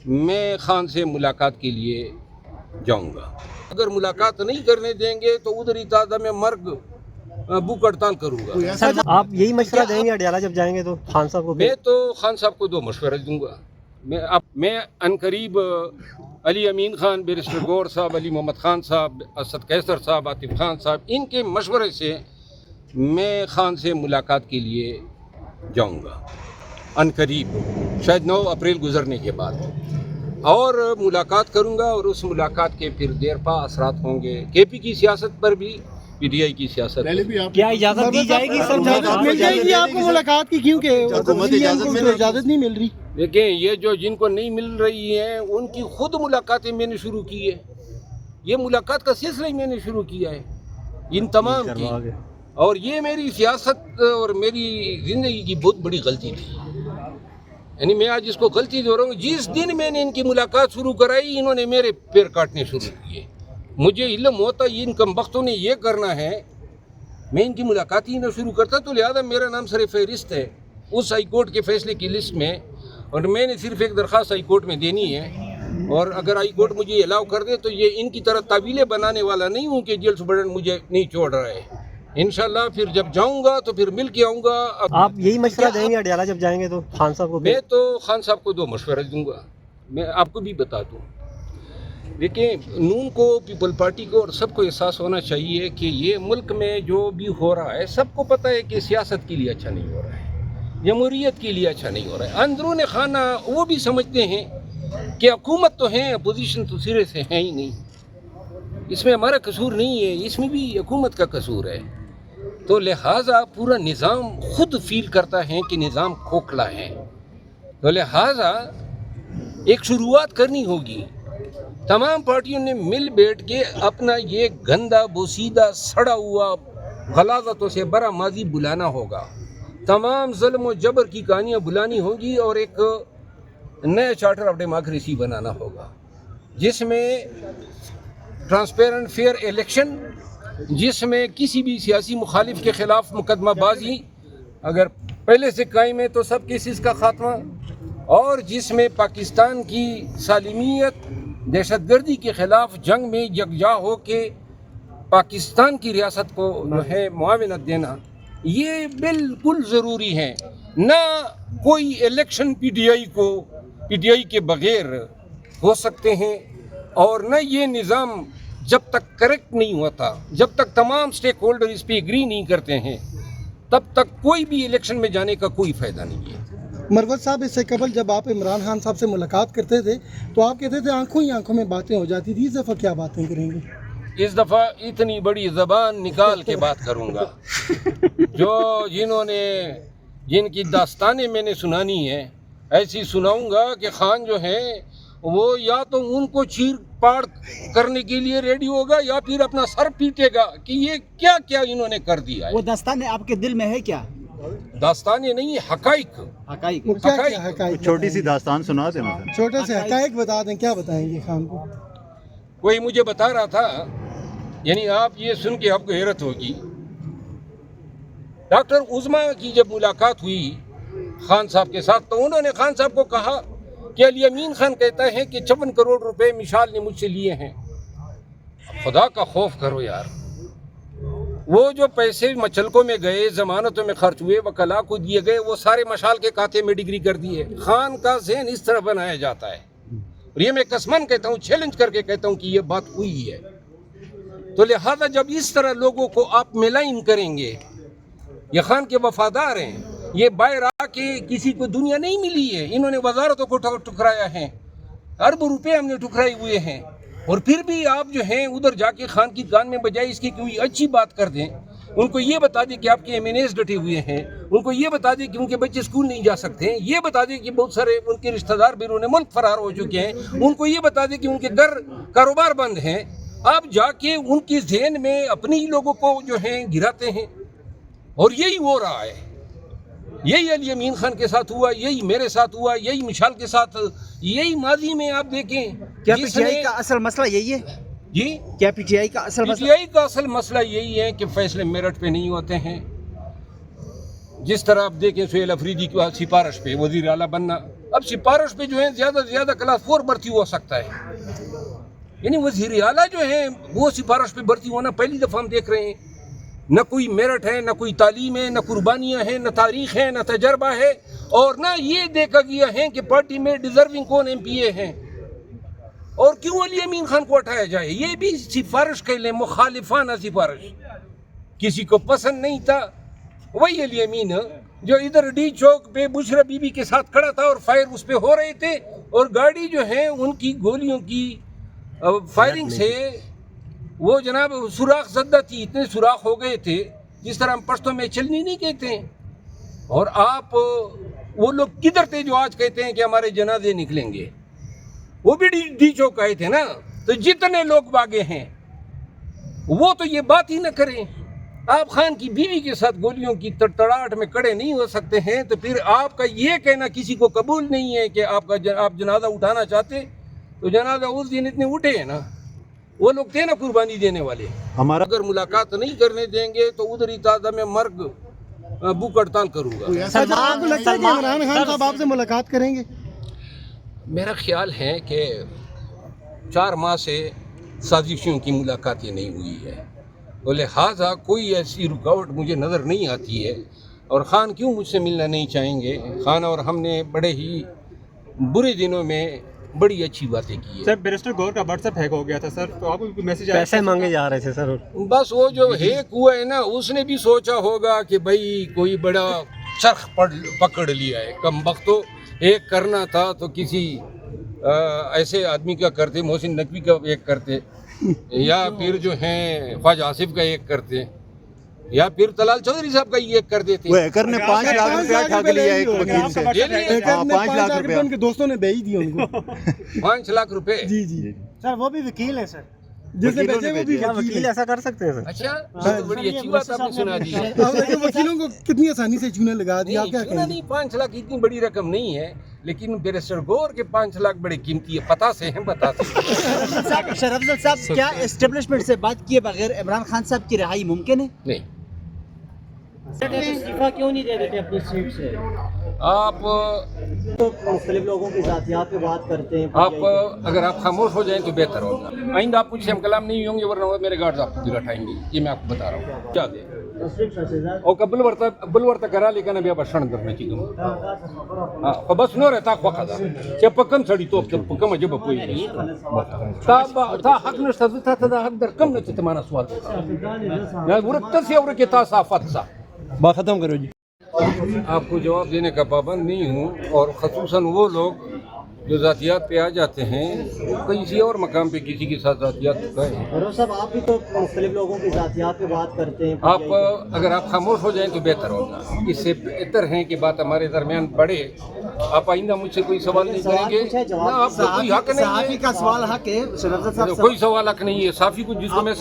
میں خان سے ملاقات کے لیے جاؤں گا. اگر ملاقات نہیں کرنے دیں گے تو ادھر ہی تازہ میں مرگ بھوک ہڑتال کروں گا. سر آپ یہی مشورہ دیں گے اڈیالہ جب جائیں گے تو خان صاحب کو؟ میں تو خان صاحب کو 2 مشورے دوں گا. میں عنقریب علی امین خان، بیرسٹر گور صاحب، علی محمد خان صاحب، اسد قیصر صاحب، عاطف خان صاحب، ان کے مشورے سے میں خان سے ملاقات کے لیے جاؤں گا عنقریب، شاید 9 اپریل گزرنے کے بعد، اور ملاقات کروں گا. اور اس ملاقات کے پھر دیر پا اثرات ہوں گے کے پی کی سیاست پر بھی، پی ٹی آئی کی سیاست پر بھی. کیا اجازت دی جائے گی سر؟ اجازت مل جائے گی آپ کو ملاقات کی؟ کیونکہ حکومت اجازت نہیں مل رہی. دیکھیں یہ جو جن کو نہیں مل رہی ہیں ان کی خود ملاقاتیں میں نے شروع کی ہے. یہ ملاقات کا سلسلہ ہی میں نے شروع کیا ہے ان تمام کی. اور یہ میری سیاست اور میری زندگی کی بہت بڑی غلطی تھی. یعنی میں آج اس کو غلطی دے رہا ہوں. جس دن میں نے ان کی ملاقات شروع کرائی انہوں نے میرے پیر کاٹنے شروع کیے. مجھے علم ہوتا ان کمبختوں نے یہ کرنا ہے میں ان کی ملاقات ہی نہ شروع کرتا، تو لہذا میرا نام سر فہرست ہے اس ہائی کورٹ کے فیصلے کی لسٹ میں. اور میں نے صرف ایک درخواست ہائی کورٹ میں دینی ہے، اور اگر ہائی کورٹ مجھے الاؤ کر دے تو یہ ان کی طرح تعویلیں بنانے والا نہیں ہوں کہ جیل سپرڈنٹ مجھے نہیں چھوڑ رہا ہے. انشاءاللہ پھر جب جاؤں گا تو پھر مل کے آؤں گا. آپ یہی مشورہ دیں گے اڈیالہ جب جائیں گے تو خان صاحب کو؟ میں تو خان صاحب کو 2 مشورے دوں گا. میں آپ کو بھی بتا دوں، دیکھیں نون کو، پیپل پارٹی کو اور سب کو احساس ہونا چاہیے کہ یہ ملک میں جو بھی ہو رہا ہے سب کو پتہ ہے کہ سیاست کے لیے اچھا نہیں ہو رہا ہے، جمہوریت کے لیے اچھا نہیں ہو رہا ہے. اندرون خانہ وہ بھی سمجھتے ہیں کہ حکومت تو ہے، اپوزیشن تو سرے سے ہے ہی نہیں. اس میں ہمارا قصور نہیں ہے، اس میں بھی حکومت کا قصور ہے. تو لہٰذا پورا نظام خود فیل کرتا ہے کہ نظام کھوکھلا ہے. تو لہٰذا ایک شروعات کرنی ہوگی. تمام پارٹیوں نے مل بیٹھ کے اپنا یہ گندا بوسیدہ سڑا ہوا غلاظتوں سے بڑا ماضی بلانا ہوگا. تمام ظلم و جبر کی کہانیاں بلانی ہوگی اور ایک نیا چارٹر آف ڈیموکریسی بنانا ہوگا جس میں ٹرانسپیرنٹ فیئر الیکشن، جس میں کسی بھی سیاسی مخالف کے خلاف مقدمہ بازی اگر پہلے سے قائم ہے تو سب کیسز کا خاتمہ، اور جس میں پاکستان کی سالمیت دہشت گردی کے خلاف جنگ میں یکجا ہو کے پاکستان کی ریاست کو جو ہے معاونت دینا، یہ بالکل ضروری ہے. نہ کوئی الیکشن پی ٹی آئی کے بغیر ہو سکتے ہیں، اور نہ یہ نظام جب تک کریکٹ نہیں ہوتا، جب تک تمام سٹیک ہولڈر اس پہ ایگری نہیں کرتے ہیں، تب تک کوئی بھی الیکشن میں جانے کا کوئی فائدہ نہیں ہے. مروت صاحب، اس سے قبل جب آپ عمران خان صاحب سے ملاقات کرتے تھے تو آپ کہتے تھے آنکھوں ہی آنکھوں میں باتیں ہو جاتی تھی. اس دفعہ کیا باتیں کریں گے؟ اس دفعہ اتنی بڑی زبان نکال کے بات کروں گا جو جن کی داستانیں میں نے سنانی ہے ایسی سناؤں گا کہ خان جو ہے وہ یا تو ان کو چیر پاڑ کرنے کے لیے ریڈی ہوگا یا پھر اپنا سر پیٹے گا کہ یہ کیا کیا انہوں نے کر دیا ہے. وہ داستان آپ کے دل میں ہے کیا؟ داستانیں نہیں، حقائق. چھوٹی سی داستان سنا دیں. چھوٹے سے حقائق بتا دیں. کیا بتائیں گے خان کو؟ کوئی مجھے بتا رہا تھا، یعنی آپ یہ سن کے آپ کو حیرت ہوگی، ڈاکٹر عظما کی جب ملاقات ہوئی خان صاحب کے ساتھ تو انہوں نے خان صاحب کو کہا کہ علی امین خان کہتا ہے کہ 56 کروڑ روپے مشال نے مجھ سے لیے ہیں. خدا کا خوف کرو یار. وہ جو پیسے مچلکوں میں گئے، ضمانتوں میں خرچ ہوئے، وکلاء کو دیے گئے، وہ سارے مشال کے کھاتے میں ڈگری کر دیے. خان کا ذہن اس طرح بنایا جاتا ہے، اور یہ میں قسماً کہتا ہوں، چیلنج کر کے کہتا ہوں کہ یہ بات ہوئی ہے. تو لہذا جب اس طرح لوگوں کو آپ ملائن کریں گے، یہ خان کے وفادار ہیں، یہ باہر آ کے کسی کو دنیا نہیں ملی ہے، انہوں نے وزارتوں کو ٹکرایا ہے، اربوں روپے ہم نے ٹکرائے ہوئے ہیں، اور پھر بھی آپ جو ہیں ادھر جا کے خان کی کان میں بجائے اس کی کوئی اچھی بات کر دیں. ان کو یہ بتا دیں کہ آپ کے ایم این ایز ڈٹے ہوئے ہیں، ان کو یہ بتا دیں کہ ان کے بچے اسکول نہیں جا سکتے ہیں، یہ بتا دیں کہ بہت سارے ان کے رشتہ دار بیرون ملک فرار ہو چکے ہیں، ان کو یہ بتا دیں کہ ان کے گھر کاروبار بند ہیں. آپ جا کے ان کے ذہن میں اپنی لوگوں کو جو ہیں گراتے ہیں، اور یہی ہو رہا ہے. یہی علی امین خان کے ساتھ ہوا، یہی میرے ساتھ ہوا، یہی مشال کے ساتھ، یہی ماضی میں آپ دیکھیں. کیا پی ٹی آئی کا اصل مسئلہ یہی ہے؟ جی، کیا پی ٹی آئی کا اصل پی مسئلہ؟ ٹی آئی کا اصل مسئلہ یہی ہے کہ فیصلے میرٹ پہ نہیں ہوتے ہیں. جس طرح آپ دیکھیں سہیل افریدی کی سفارش پہ وزیر اعلیٰ بننا، اب سفارش پہ جو ہے زیادہ سے زیادہ کلاس 4 بھرتی ہو سکتا ہے. یعنی وزیر اعلیٰ جو ہیں وہ سفارش پہ بھرتی ہونا پہلی دفعہ ہم دیکھ رہے ہیں. نہ کوئی میرٹ ہے، نہ کوئی تعلیم ہے، نہ قربانیاں ہیں، نہ تاریخ ہے، نہ تجربہ ہے، اور نہ یہ دیکھا گیا ہے کہ پارٹی میں ڈیزرونگ کون ایم پی اے ہیں. اور کیوں علی امین خان کو اٹھایا جائے؟ یہ بھی سفارش کہہ لیں، مخالفانہ سفارش. کسی کو پسند نہیں تھا، وہی علی امین جو ادھر ڈی چوک پہ بشرا بی بی کے ساتھ کھڑا تھا اور فائر اس پہ ہو رہے تھے، اور گاڑی جو ہے ان کی گولیوں کی فائرنگ سے وہ جناب سوراخ زدہ تھی. اتنے سوراخ ہو گئے تھے جس طرح ہم پشتوں میں چلنی نہیں کہتے ہیں. اور آپ وہ لوگ کدھر تھے جو آج کہتے ہیں کہ ہمارے جنازے نکلیں گے؟ وہ بھی ڈی چوک آئے تھے نا. تو جتنے لوگ باغے ہیں وہ تو یہ بات ہی نہ کریں. آپ خان کی بیوی کے ساتھ گولیوں کی تڑاہٹ میں کڑے نہیں ہو سکتے ہیں، تو پھر آپ کا یہ کہنا کسی کو قبول نہیں ہے کہ آپ جنازہ اٹھانا چاہتے. تو جنازہ اس دن اتنے اٹھے ہیں نا، وہ لوگ تھے نا قربانی دینے والے. ہمارا اگر ملاقات نہیں کرنے دیں گے تو ادھر ہی تازہ میں مرگ بھوک ہڑتال کروں گا. آپ کو لگتا ہے کہ عمران خان صاحب آپ سے ملاقات کریں گے؟ میرا خیال ہے کہ 4 ماہ سے سازشوں کی ملاقاتیں نہیں ہوئی ہے، تو لہٰذا کوئی ایسی رکاوٹ مجھے نظر نہیں آتی ہے. اور خان کیوں مجھ سے ملنا نہیں چاہیں گے؟ خان اور ہم نے بڑے ہی برے دنوں میں بڑی اچھی باتیں کی ہیں. سر بیرسٹر گور کا واٹس ایپ ہیک ہو گیا تھا سر، تو آپ کو میسج آیا؟ پیسے مانگے جا رہے تھے سر. بس وہ جو ہیک ہوا ہے نا، اس نے بھی سوچا ہوگا کہ بھائی کوئی بڑا چرخ پکڑ لیا ہے. کم بختو ایک کرنا تھا تو کسی ایسے آدمی کا کرتے، محسن نقوی کا ایک کرتے، یا پھر جو ہیں خواجہ آصف کا ایک کرتے، یا پھر طلال چودھری صاحب کا ایک کر دیتے. وہ ہیکر نے 5 لاکھ روپیہ ٹھگ لیا ایک وکیل سے. ہیکر نے 5 لاکھ روپیہ ان کے دوستوں نے بھیج دیے ان کو. 5 لاکھ روپے. جی جی سر وہ بھی وکیل ہے سر. جس نے بھیجے وہ بھی کیا وکیل ایسا کر سکتے ہیں سر؟ اچھا، یہ تو بڑی اچھی بات آپ نے سنا دی. وکیلوں کو کتنی آسانی سے چونے لگا دیا. آپ کیا نہیں کہیں گے؟ نہیں، 5 لاکھ اتنی بڑی رقم نہیں ہے، لیکن بیرسٹر گور کے 5 لاکھ بڑے قیمتی ہے. پتہ سے ہیں، پتہ سے. شرف افضل صاحب، کیا اسٹیبلشمنٹ سے بات کیے بغیر عمران خان صاحب کی رہائی ممکن ہے؟ نہیں. استعفیٰ کیوں نہیں دے دیتے اپنی سیٹ سے؟ آپ مختلف لوگوں کی ذاتیات پہ بات کرتے ہیں. اگر آپ خاموش ہو جائیں تو بہتر ہوگا. آئندہ آپ مجھ سے ہم کلام نہیں ہوں گے، ورنہ میرے گارڈز آپ کو دل اٹھائیں گے. یہ میں آپ کو بتا رہا ہوں. کیا دیں اور بلورتا کرا لے کنا بیا بشن کرنا چاہیے. ہاں بس نو رہتا وقت چه پکم سړی توپ ته پکم جب کوئی تا حق نشته تا حق در کم نه ته معنا سوال یا ورته سی اور کې تا صافت سا بات ختم کرو جی. آپ کو جواب دینے کا پابند نہیں ہوں. اور خصوصاً وہ لوگ جو ذاتیات پہ آ جاتے ہیں، کسی اور مقام پہ کسی کے ساتھ ذاتیات گئے ہیں. غروب صاحب آپ بھی تو مختلف لوگوں کی ذاتیات پہ بات کرتے ہیں. اگر آپ خاموش ہو جائیں تو بہتر ہوگا. اس سے بہتر ہے کہ بات ہمارے درمیان بڑھے. آپ آئندہ مجھ سے کوئی سوال نہیں کریں گے. نہ آپ کو کوئی حق نہیں صحافی ہے، کا سوال حق ہے. شرف افضل صاحب کوئی سوال حق نہیں ہے. صحافی کو جس کو میں